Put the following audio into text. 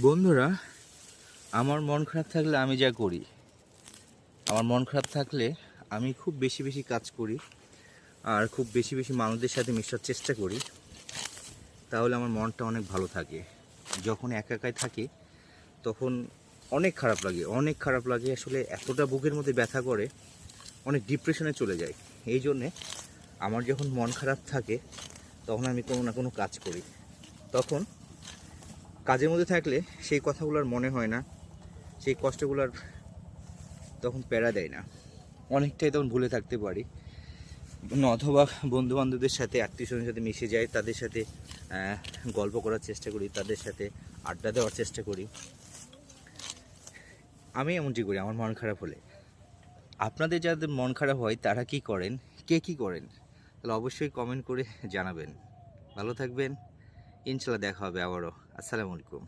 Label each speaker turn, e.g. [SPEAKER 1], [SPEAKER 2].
[SPEAKER 1] বন্ধুরা, আমার মন খারাপ থাকলে আমি যা করি, আমার মন খারাপ থাকলে আমি খুব বেশি বেশি কাজ করি আর খুব বেশি বেশি মানুষদের সাথে মেশার চেষ্টা করি। তাহলে আমার মনটা অনেক ভালো থাকে। যখন একা একাই থাকি তখন অনেক খারাপ লাগে, অনেক খারাপ লাগে। আসলে এতটা বুকের মধ্যে ব্যথা করে, অনেক ডিপ্রেশনে চলে যায়। এই জন্যে আমার যখন মন খারাপ থাকে তখন আমি কোনো না কোনো কাজ করি। তখন কাজের মধ্যে থাকলে সেই কথাগুলো আর মনে হয় না, সেই কষ্টগুলো আর তখন প্যারা দেয় না, অনেকটাই তখন ভুলে থাকতে পারি। অথবা বন্ধুবান্ধবদের সাথে, আত্মীয়স্বজনের সাথে মিশে যাই, তাদের সাথে গল্প করার চেষ্টা করি, তাদের সাথে আড্ডা দেওয়ার চেষ্টা করি। আমি এমনটি করি আমার মন খারাপ হলে। আপনাদের যাদের মন খারাপ হয় তারা কি করেন, কে কী করেন, তাহলে অবশ্যই কমেন্ট করে জানাবেন। ভালো থাকবেন, ইনশাল্লাহ দেখা হবে আবারও। আসসালামু আলাইকুম।